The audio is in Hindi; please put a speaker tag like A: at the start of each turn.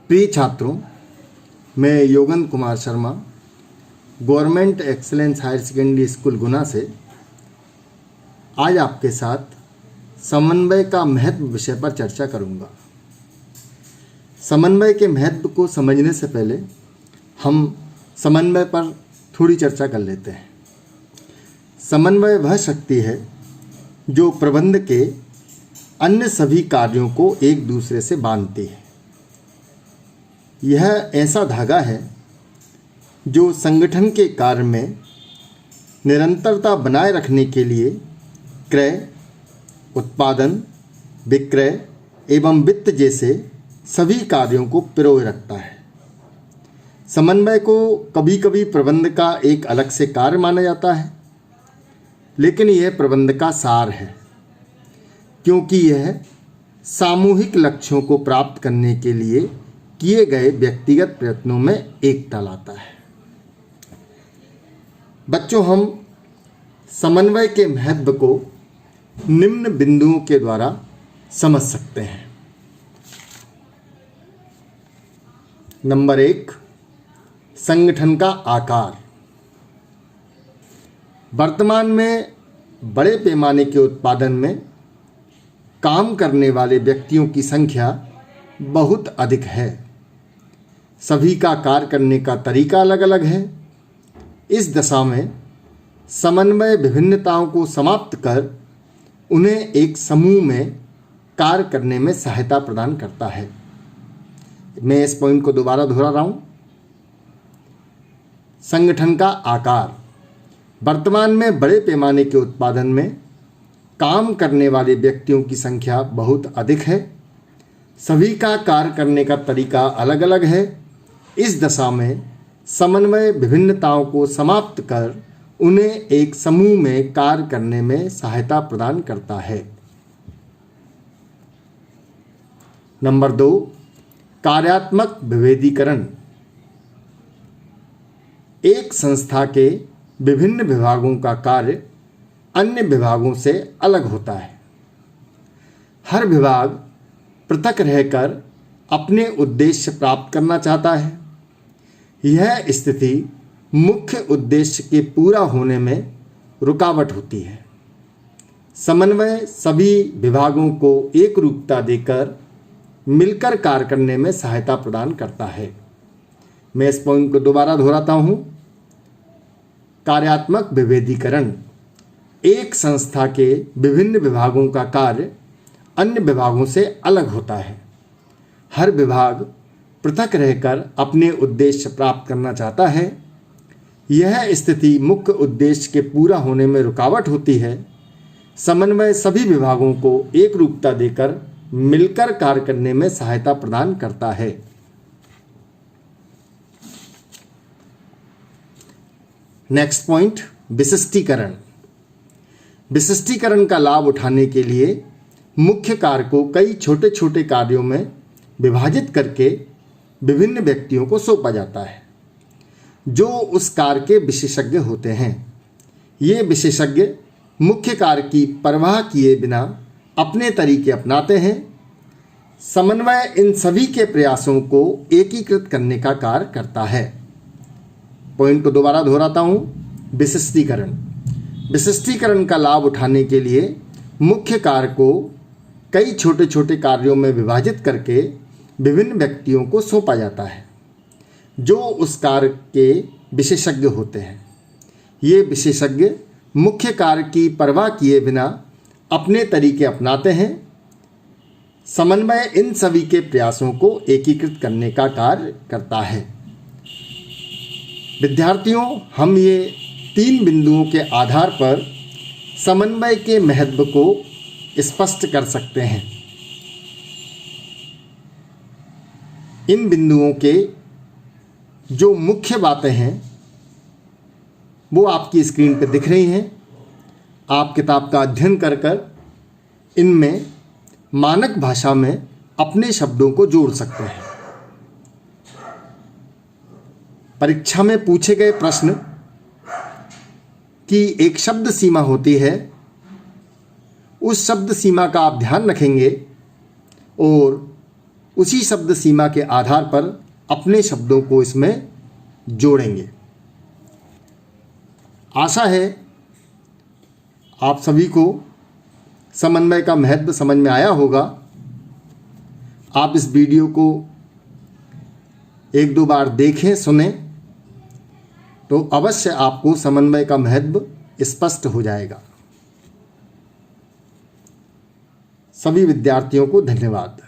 A: प्रिय छात्रों, मैं Yogendra Kumar Sharma government excellence higher secondary school Guna से आज आपके साथ समन्वय का महत्व विषय पर चर्चा करूंगा। समन्वय के महत्व को समझने से पहले हम समन्वय पर थोड़ी चर्चा कर लेते हैं। समन्वय वह शक्ति है जो प्रबंध के अन्य सभी कार्यों को एक दूसरे से बांधती है। यह ऐसा धागा है जो संगठन के कार्य में निरंतरता बनाए रखने के लिए क्रय, उत्पादन, विक्रय एवं वित्त जैसे सभी कार्यों को पिरोए रखता है। समन्वय को कभी कभी प्रबंध का एक अलग से कार्य माना जाता है, लेकिन यह प्रबंध का सार है, क्योंकि यह सामूहिक लक्ष्यों को प्राप्त करने के लिए किए गए व्यक्तिगत प्रयत्नों में एकता लाता है। बच्चों, हम समन्वय के महत्व को निम्न बिंदुओं के द्वारा समझ सकते हैं। नंबर 1, संगठन का आकार। वर्तमान में बड़े पैमाने के उत्पादन में काम करने वाले व्यक्तियों की संख्या बहुत अधिक है। सभी का कार्य करने का तरीका अलग अलग है। इस दशा में समन्वय विभिन्नताओं को समाप्त कर उन्हें एक समूह में कार्य करने में सहायता प्रदान करता है। मैं इस पॉइंट को दोबारा दोहरा रहा हूँ। संगठन का आकार। वर्तमान में बड़े पैमाने के उत्पादन में काम करने वाले व्यक्तियों की संख्या बहुत अधिक है। सभी का कार्य करने का तरीका अलग अलग है। इस दशा में समन्वय विभिन्नताओं को समाप्त कर उन्हें एक समूह में कार्य करने में सहायता प्रदान करता है। नंबर 2, कार्यात्मक विभेदीकरण। एक संस्था के विभिन्न विभागों का कार्य अन्य विभागों से अलग होता है। हर विभाग पृथक रहकर अपने उद्देश्य प्राप्त करना चाहता है। यह स्थिति मुख्य उद्देश्य के पूरा होने में रुकावट होती है। समन्वय सभी विभागों को एक रूपता देकर मिलकर कार्य करने में सहायता प्रदान करता है। मैं इस पॉइंट को दोबारा दोहराता हूं। कार्यात्मक विभेदीकरण। एक संस्था के विभिन्न विभागों का कार्य अन्य विभागों से अलग होता है। हर विभाग पृथक रहकर अपने उद्देश्य प्राप्त करना चाहता है। यह स्थिति मुख्य उद्देश्य के पूरा होने में रुकावट होती है। समन्वय सभी विभागों को एक रूपता देकर मिलकर कार्य करने में सहायता प्रदान करता है। Next point, विशिष्टीकरण। विशिष्टीकरण का लाभ उठाने के लिए मुख्य कार्य को कई छोटे छोटे कार्यों में विभाजित करके विभिन्न व्यक्तियों को सौंपा जाता है, जो उस कार्य के विशेषज्ञ होते हैं। ये विशेषज्ञ मुख्य कार्य की परवाह किए बिना अपने तरीके अपनाते हैं। समन्वय इन सभी के प्रयासों को एकीकृत करने का कार्य करता है। पॉइंट को दोबारा दोहराता हूँ। विशिष्टीकरण। विशिष्टीकरण का लाभ उठाने के लिए मुख्य कार्य को कई छोटे छोटे कार्यों में विभाजित करके विभिन्न व्यक्तियों को सौंपा जाता है, जो उस कार्य के विशेषज्ञ होते हैं। ये विशेषज्ञ मुख्य कार्य की परवाह किए बिना अपने तरीके अपनाते हैं। समन्वय इन सभी के प्रयासों को एकीकृत करने का कार्य करता है। विद्यार्थियों, हम ये 3 बिंदुओं के आधार पर समन्वय के महत्व को स्पष्ट कर सकते हैं। इन बिंदुओं के जो मुख्य बातें हैं वो आपकी स्क्रीन पर दिख रही हैं। आप किताब का अध्ययन कर कर इनमें मानक भाषा में अपने शब्दों को जोड़ सकते हैं। परीक्षा में पूछे गए प्रश्न की एक शब्द सीमा होती है, उस शब्द सीमा का आप ध्यान रखेंगे और उसी शब्द सीमा के आधार पर अपने शब्दों को इसमें जोड़ेंगे। आशा है आप सभी को समन्वय का महत्व समझ में आया होगा। आप इस वीडियो को एक दो बार देखें, सुनें, तो अवश्य आपको समन्वय का महत्व स्पष्ट हो जाएगा। सभी विद्यार्थियों को धन्यवाद।